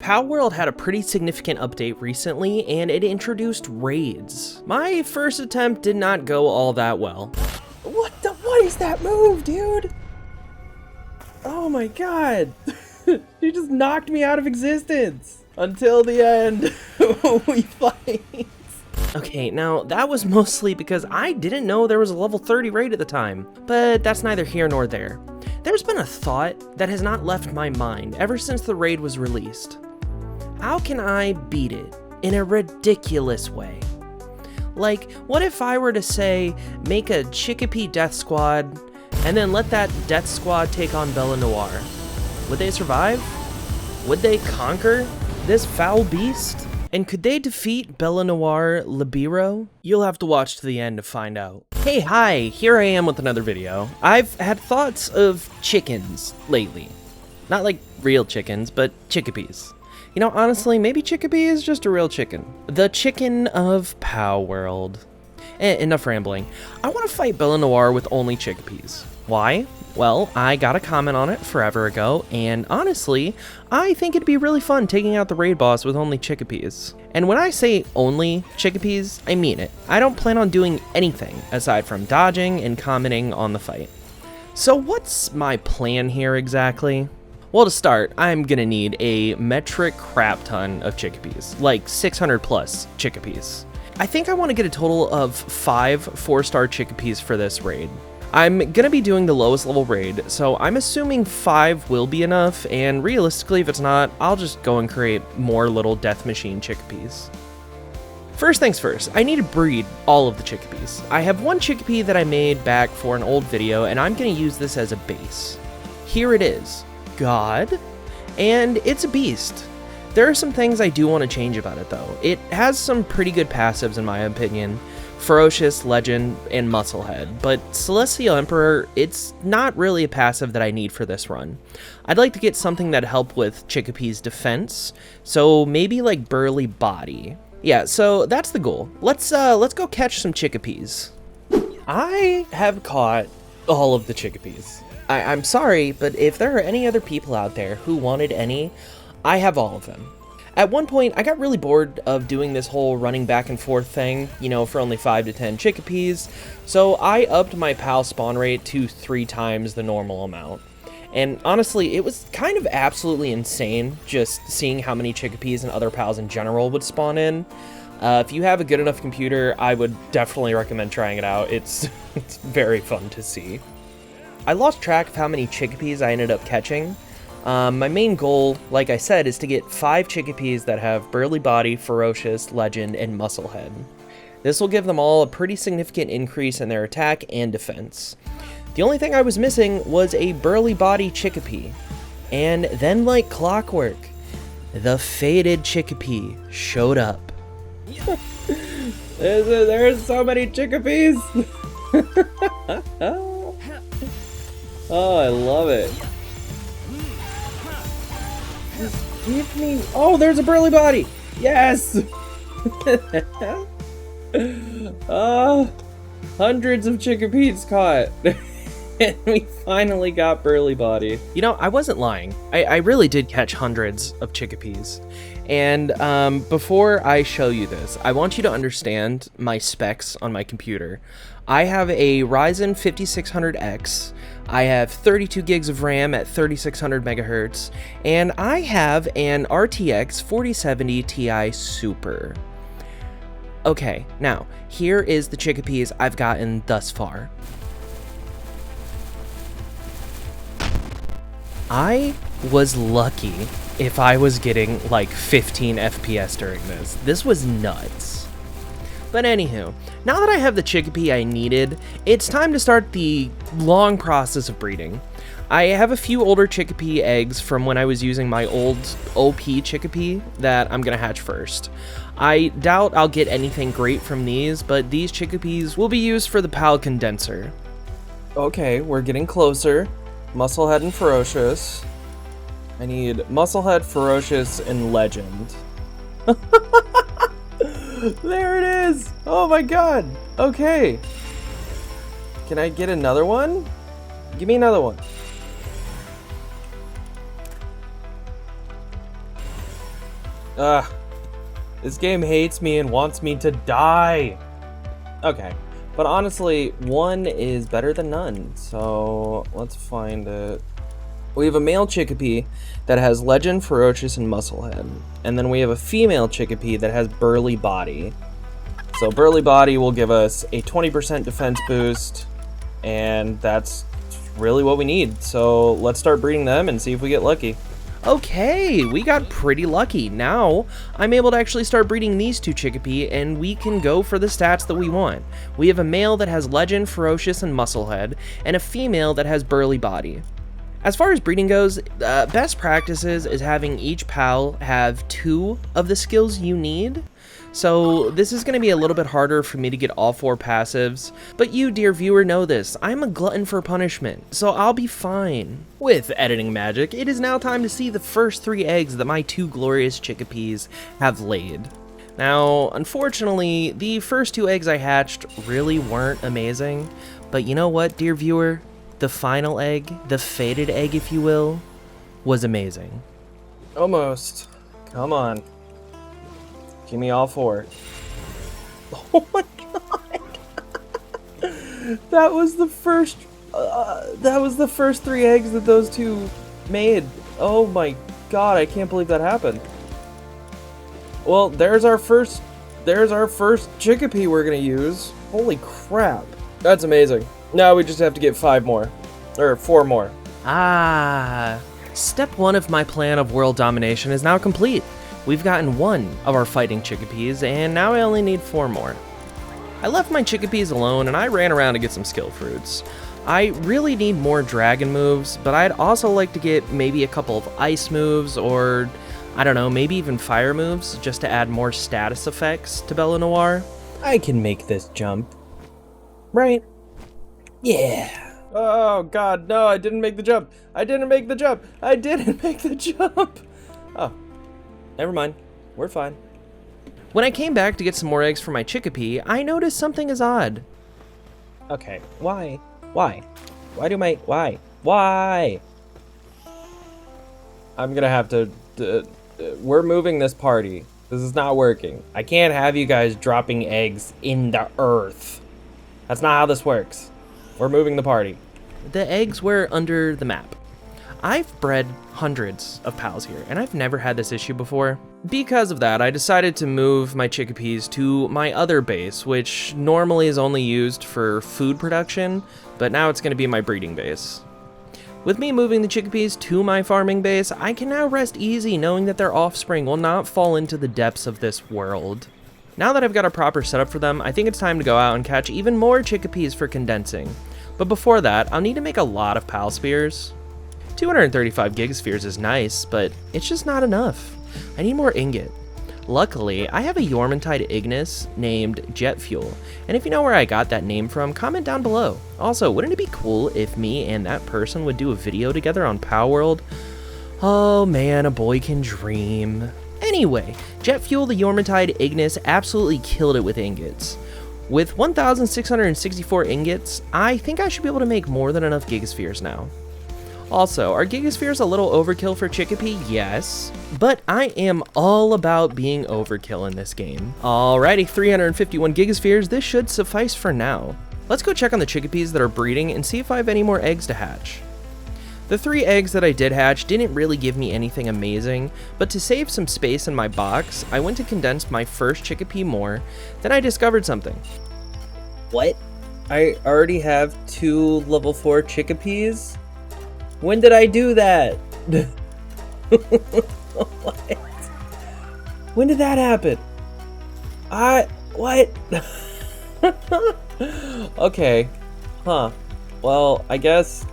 Palworld had a pretty significant update recently, and it introduced raids. My first attempt did not go all that well. What is that move, dude? Oh my god. You just knocked me out of existence. Until the end, we fight. Okay, now that was mostly because I didn't know there was a level 30 raid at the time, but that's neither here nor there. There's been a thought that has not left my mind ever since the raid was released. How can I beat it in a ridiculous way? Like, what if I were to say, make a Chickapee death squad, and then let that death squad take on Bellanoire? Would they survive? Would they conquer this foul beast? And could they defeat Bellanoire Libero? You'll have to watch to the end to find out. Hey, hi, here I am with another video. I've had thoughts of chickens lately. Not like real chickens, but chickapees. You know, honestly, maybe Chickapee is just a real chicken. The chicken of Palworld. Enough rambling. I want to fight Bellanoire with only chickapees. Why? Well, I got a comment on it forever ago, and honestly, I think it'd be really fun taking out the raid boss with only chickapees. And when I say only chickapees, I mean it. I don't plan on doing anything aside from dodging and commenting on the fight. So what's my plan here exactly? Well, to start, I'm gonna need a metric crap ton of chickapees, like 600 plus chickapees. I think I want to get a total of 5 4-star chickapees for this raid. I'm gonna be doing the lowest level raid, so I'm assuming 5 will be enough, and realistically, if it's not, I'll just go and create more little death machine chickapees. First things first, I need to breed all of the chickapees. I have one chickapee that I made back for an old video, and I'm gonna use this as a base. Here it is. God, and it's a beast. There are some things I do want to change about it though. It has some pretty good passives in my opinion. Ferocious, Legend, and Musclehead, but Celestial Emperor, it's not really a passive that I need for this run. I'd like to get something that'd help with Chickapee's defense, so maybe like Burly Body. Yeah, so that's the goal. Let's go catch some chickapees. I have caught all of the chickapees. I'm sorry, but if there are any other people out there who wanted any, I have all of them. At one point, I got really bored of doing this whole running back and forth thing, you know, for only 5 to 10 chickapees, so I upped my PAL spawn rate to 3 times the normal amount. And honestly, it was kind of absolutely insane just seeing how many chickapees and other PALs in general would spawn in. If you have a good enough computer, I would definitely recommend trying it out. It's very fun to see. I lost track of how many chickapees I ended up catching. My main goal, like I said, is to get 5 chickapees that have Burly Body, Ferocious, Legend, and Musclehead. This will give them all a pretty significant increase in their attack and defense. The only thing I was missing was a Burly Body chickapee. And then, like clockwork, the faded chickapee showed up. There's so many chickapees. Oh, I love it. Just give me... Oh, there's a Burly Body! Yes! Hundreds of chickapees caught. And we finally got Burly Body. You know, I wasn't lying. I really did catch hundreds of chickapees. And before I show you this, I want you to understand my specs on my computer. I have a Ryzen 5600X, I have 32 gigs of RAM at 3600 megahertz, and I have an RTX 4070 Ti Super. Okay, now, here is the chickapees I've gotten thus far. I was lucky if I was getting like 15 FPS during this. This was nuts. But anywho, now that I have the chickapee I needed, it's time to start the long process of breeding. I have a few older chickapee eggs from when I was using my old OP chickapee that I'm gonna hatch first. I doubt I'll get anything great from these, but these chickapees will be used for the PAL condenser. Okay, we're getting closer. Musclehead and Ferocious. I need Musclehead, Ferocious, and Legend. There it is! Oh my god! Okay. Can I get another one? Give me another one. Ugh. This game hates me and wants me to die. Okay. But honestly, one is better than none. So let's find it. We have a male Chickapee that has Legend, Ferocious, and Musclehead. And then we have a female Chickapee that has Burly Body. So Burly Body will give us a 20% defense boost. And that's really what we need. So let's start breeding them and see if we get lucky. Okay, we got pretty lucky. Now, I'm able to actually start breeding these two Chickapee, and we can go for the stats that we want. We have a male that has Legend, Ferocious, and Musclehead, and a female that has Burly Body. As far as breeding goes, best practices is having each pal have 2 of the skills you need. So this is going to be a little bit harder for me to get all 4 passives, but you, dear viewer, know this. I'm a glutton for punishment, so I'll be fine. With editing magic, it is now time to see the first 3 eggs that my 2 glorious Chickapees have laid. Now, unfortunately, the first 2 eggs I hatched really weren't amazing, but you know what, dear viewer? The final egg, the fated egg if you will, was amazing. Almost. Come on. Give me all 4. Oh my god! That was the first. That was the first 3 eggs that those 2 made. Oh my god! I can't believe that happened. Well, there's our first. There's our first Chickapee we're gonna use. Holy crap! That's amazing. Now we just have to get 5 more, or 4 more. Step 1 of my plan of world domination is now complete. We've gotten 1 of our fighting Chickapees, and now I only need 4 more. I left my Chickapees alone, and I ran around to get some skill fruits. I really need more dragon moves, but I'd also like to get maybe a couple of ice moves, or, I don't know, maybe even fire moves, just to add more status effects to Bellanoire. I can make this jump. Right? Yeah. Oh god, no, I didn't make the jump. I didn't make the jump. I didn't make the jump. Oh. Never mind. We're fine. When I came back to get some more eggs for my Chickapee, I noticed something is odd. Okay, why? Why? Why? I'm gonna have to, we're moving this party. This is not working. I can't have you guys dropping eggs in the earth. That's not how this works. We're moving the party. The eggs were under the map. I've bred hundreds of pals here, and I've never had this issue before. Because of that, I decided to move my Chickapees to my other base, which normally is only used for food production, but now it's going to be my breeding base. With me moving the Chickapees to my farming base, I can now rest easy knowing that their offspring will not fall into the depths of this world. Now that I've got a proper setup for them, I think it's time to go out and catch even more Chickapees for condensing. But before that, I'll need to make a lot of pal spheres. 235 gigaspheres is nice, but it's just not enough. I need more ingot. Luckily, I have a Yormantide Ignis named Jet Fuel, and if you know where I got that name from, comment down below. Also, wouldn't it be cool if me and that person would do a video together on Palworld? Oh man, a boy can dream. Anyway, Jet Fuel the Yormantide Ignis absolutely killed it with ingots. With 1,664 ingots, I think I should be able to make more than enough gigaspheres now. Also, are gigaspheres a little overkill for Chickapee? Yes, but I am all about being overkill in this game. Alrighty, 351 gigaspheres, this should suffice for now. Let's go check on the Chickapees that are breeding and see if I have any more eggs to hatch. The 3 eggs that I did hatch didn't really give me anything amazing, but to save some space in my box, I went to condense my first Chickapee more, then I discovered something. What? I already have 2 level 4 Chickapees? When did I do that? What? When did that happen? What? Okay. Huh. Well, I guess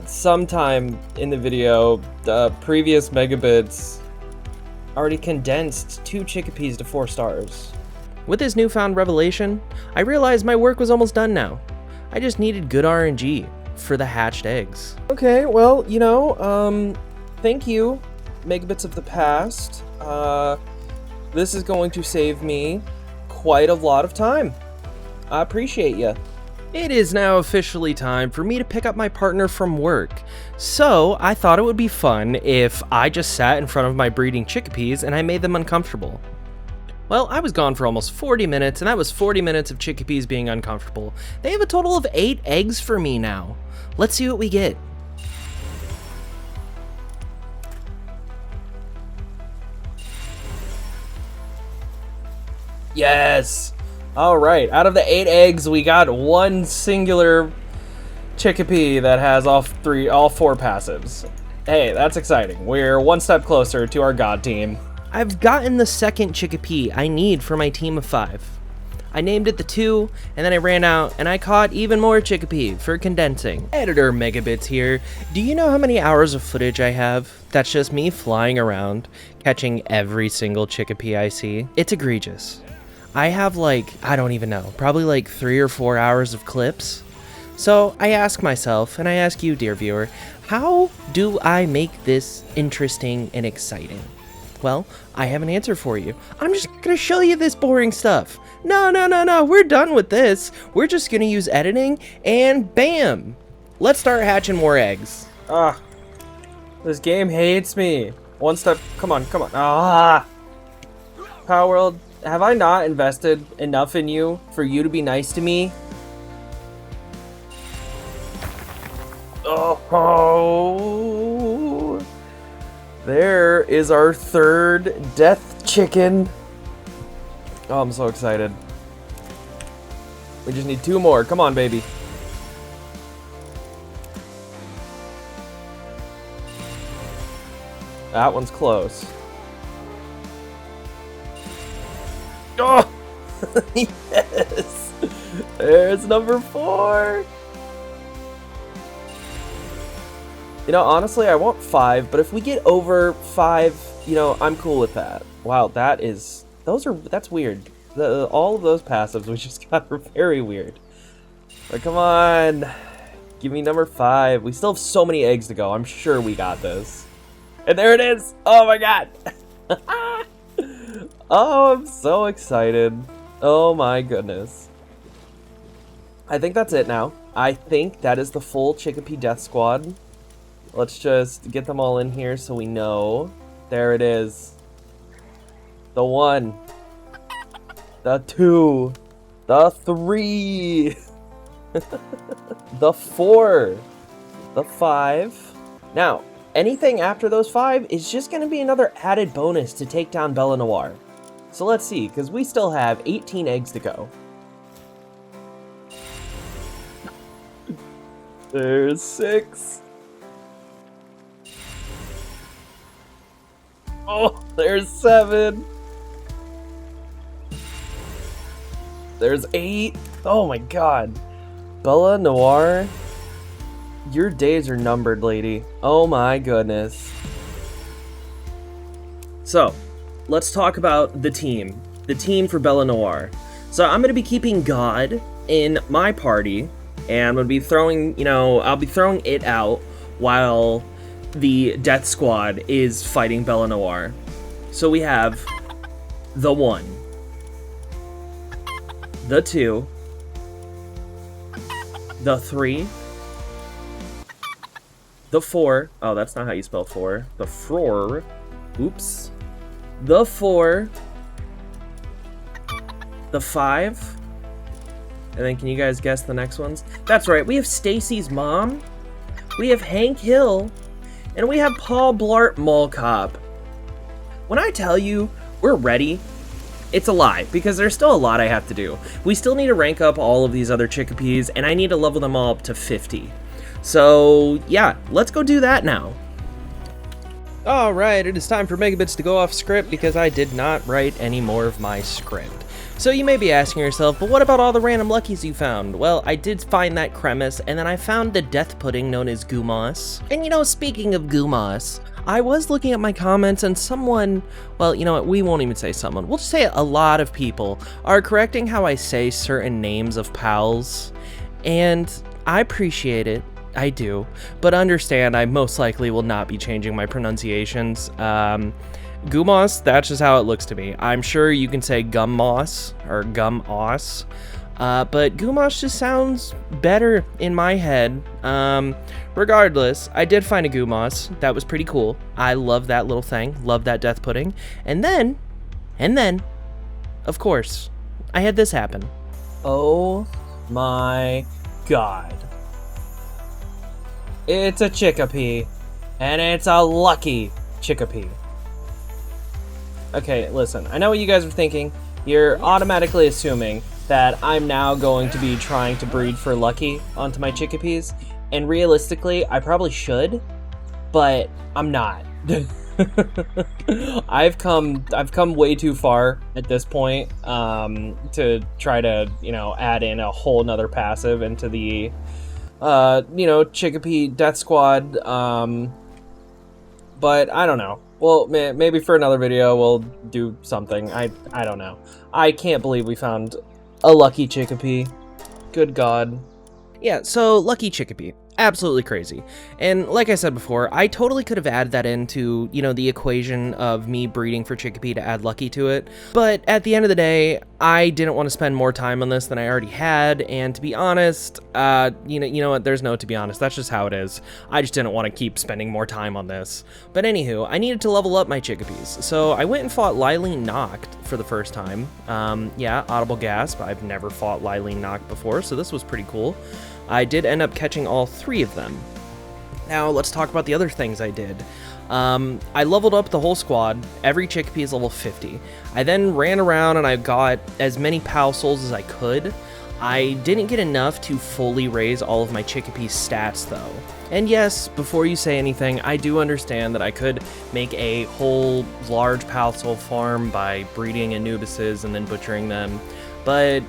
sometime in the video, previous MegaBits already condensed 2 Chickapees to 4 stars. With this newfound revelation, I realized my work was almost done now. I just needed good RNG for the hatched eggs. Okay, well, you know, thank you, MegaBits of the past. This is going to save me quite a lot of time. I appreciate you. It is now officially time for me to pick up my partner from work, so I thought it would be fun if I just sat in front of my breeding chickadees and I made them uncomfortable. Well, I was gone for almost 40 minutes, and that was 40 minutes of chickadees being uncomfortable. They have a total of 8 eggs for me now. Let's see what we get. Yes! Alright, out of the 8 eggs, we got one singular chickadee that has all 4 passives. Hey, that's exciting. We're one step closer to our god team. I've gotten the second chickadee I need for my team of 5. I named it the 2, and then I ran out, and I caught even more chickadee for condensing. Editor MegaBits here. Do you know how many hours of footage I have? That's just me flying around, catching every single chickadee I see. It's egregious. I have I don't even know, probably 3 or 4 hours of clips. So I ask myself, and I ask you, dear viewer, how do I make this interesting and exciting? Well, I have an answer for you. I'm just gonna show you this boring stuff. No, we're done with this. We're just gonna use editing, and bam! Let's start hatching more eggs. This game hates me. One step, come on. Palworld, have I not invested enough in you for you to be nice to me? Oh, there is our 3rd death chicken. Oh, I'm so excited. We just need 2 more. Come on, baby. That one's close. Oh! Yes! There's number 4! You know, honestly, I want 5, but if we get over 5, you know, I'm cool with that. Wow, that's weird. All of those passives we just got are very weird. But come on. Give me number 5. We still have so many eggs to go. I'm sure we got this. And there it is! Oh my god! Oh, I'm so excited. Oh my goodness. I think that's it now. I think that is the full chickadee death squad. Let's just get them all in here so we know. There it is. The 1. The 2. The 3. The 4. The 5. Now, anything after those 5 is just going to be another added bonus to take down Bellanoire. So let's see, because we still have 18 eggs to go. There's 6. Oh, there's 7. There's 8. Oh my god. Bellanoire, your days are numbered, lady. Oh my goodness. So, let's talk about the team. The team for Bellanoire. So I'm going to be keeping God in my party, and I'm going to be throwing, I'll be throwing it out while the Death Squad is fighting Bellanoire. So we have the 1, the 2, the 3, the 4. Oh, that's not how you spell 4. The 4. Oops. The 4. The 5. And then can you guys guess the next ones? That's right, we have Stacy's mom. We have Hank Hill. And we have Paul Blart Mall Cop. When I tell you we're ready, it's a lie, because there's still a lot I have to do. We still need to rank up all of these other chickadees, and I need to level them all up to 50. So, yeah, let's go do that now. Alright, it is time for MegaBits to go off script, because I did not write any more of my script. So you may be asking yourself, but what about all the random luckies you found? Well, I did find that cremise, and then I found the death pudding known as Gumas. And speaking of Gumas, I was looking at my comments and someone, well, you know what, we won't even say someone, we'll just say a lot of people are correcting how I say certain names of pals, and I appreciate it, I do, but understand I most likely will not be changing my pronunciations. Gumos, that's just how it looks to me. I'm sure you can say Gummoss or Gumos. But Gumosh just sounds better in my head. Regardless, I did find a Gumosh. That was pretty cool. I love that little thing. Love that death pudding. And then, of course, I had this happen. Oh my god. It's a Chickapee. And it's a lucky Chickapee. Okay, listen. I know what you guys are thinking. You're automatically assuming that I'm now going to be trying to breed for lucky onto my Chickapees. And realistically, I probably should, but I'm not. I've come way too far at this point to try to, add in a whole nother passive into the Chickapee Death Squad. But I don't know. Well, maybe for another video we'll do something. I don't know. I can't believe we found a lucky Chickapee. Good God. Yeah, so lucky Chickapee. Absolutely crazy. And like I said before, I totally could have added that into, the equation of me breeding for Chickapee to add lucky to it. But at the end of the day, I didn't want to spend more time on this than I already had. And to be honest, you know what? There's no to be honest. That's just how it is. I just didn't want to keep spending more time on this. But anywho, I needed to level up my Chickapees. So I went and fought Lylene Noct for the first time. Yeah, audible gasp. I've never fought Lylene Noct before, so this was pretty cool. I did end up catching all 3 of them. Now, let's talk about the other things I did. I leveled up the whole squad. Every Chickapee is level 50. I then ran around and I got as many POW souls as I could. I didn't get enough to fully raise all of my Chickapee's stats, though. And yes, before you say anything, I do understand that I could make a whole large POW soul farm by breeding Anubises and then butchering them. But,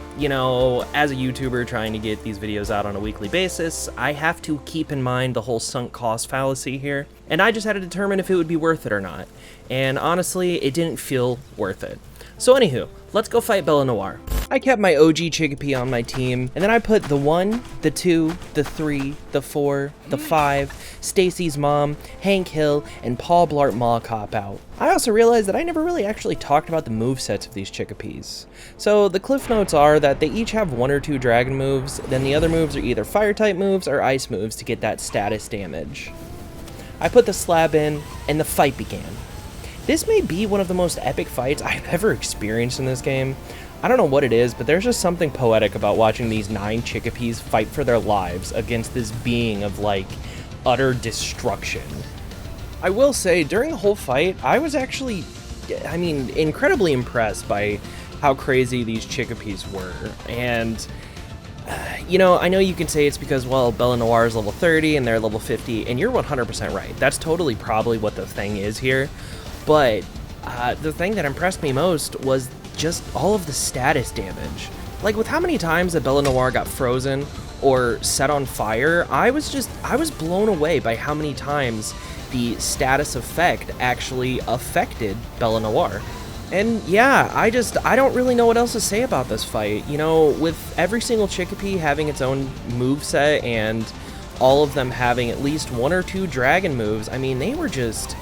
as a YouTuber trying to get these videos out on a weekly basis, I have to keep in mind the whole sunk cost fallacy here, and I just had to determine if it would be worth it or not. And honestly, it didn't feel worth it. So anywho, let's go fight Bellanoire. I kept my OG Chickapee on my team, and then I put the 1, the 2, the 3, the 4, the 5, Stacy's mom, Hank Hill, and Paul Blart Mall Cop out. I also realized that I never really actually talked about the movesets of these Chickapees. So the cliff notes are that they each have 1 or 2 dragon moves, then the other moves are either fire type moves or ice moves to get that status damage. I put the slab in, and the fight began. This may be one of the most epic fights I've ever experienced in this game. I don't know what it is, but there's just something poetic about watching these 9 Chickapees fight for their lives against this being of, utter destruction. I will say, during the whole fight, I was actually, incredibly impressed by how crazy these Chickapees were. And, I know you can say it's because, well, Bellanoire is level 30 and they're level 50, and you're 100% right. That's totally probably what the thing is here. But the thing that impressed me most was just all of the status damage. Like, with how many times that Bellanoire got frozen or set on fire, I was blown away by how many times the status effect actually affected Bellanoire. And yeah, I don't really know what else to say about this fight. With every single Chickapee having its own moveset and all of them having at least 1 or 2 dragon moves, they were just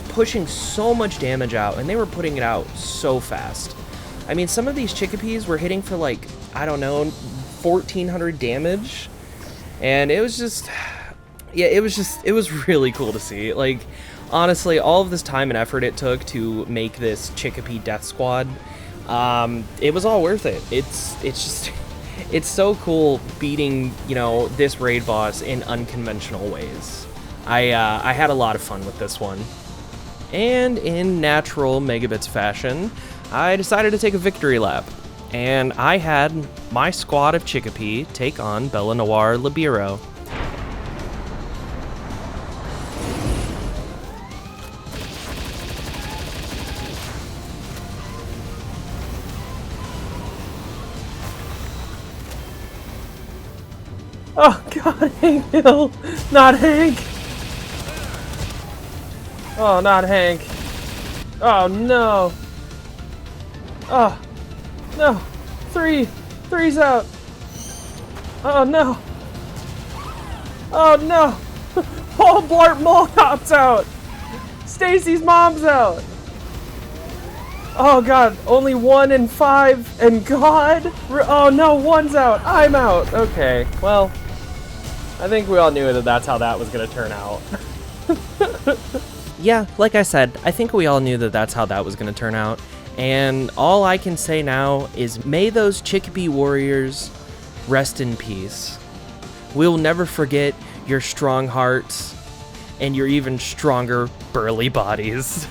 pushing so much damage out, and they were putting it out so fast. Some of these Chickapees were hitting for 1,400 damage, and it was really cool to see. Honestly, all of this time and effort it took to make this Chickapee Death Squad, it was all worth it. It's so cool beating, this raid boss in unconventional ways. I had a lot of fun with this one. And in natural MegaBits fashion, I decided to take a victory lap. And I had my squad of Chickapee take on Bellanoire Libero. Oh god, Hank Hill! Not Hank! Oh, not Hank. Oh no! Oh, no! Three's out! Oh no! Oh no! Paul Blart Mall Cop's out! Stacy's mom's out! Oh god, only 1 and 5, and god! Oh no, 1's out, I'm out! Okay, well, I think we all knew that that's how that was gonna turn out. Yeah, like I said, I think we all knew that that's how that was gonna turn out. And all I can say now is may those Chickpea warriors rest in peace. We'll never forget your strong hearts and your even stronger burly bodies.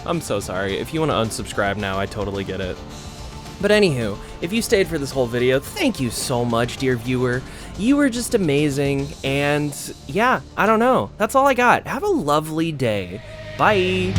I'm so sorry. If you want to unsubscribe now, I totally get it. But anywho, if you stayed for this whole video, thank you so much, dear viewer. You were just amazing, and yeah, I don't know. That's all I got. Have a lovely day. Bye!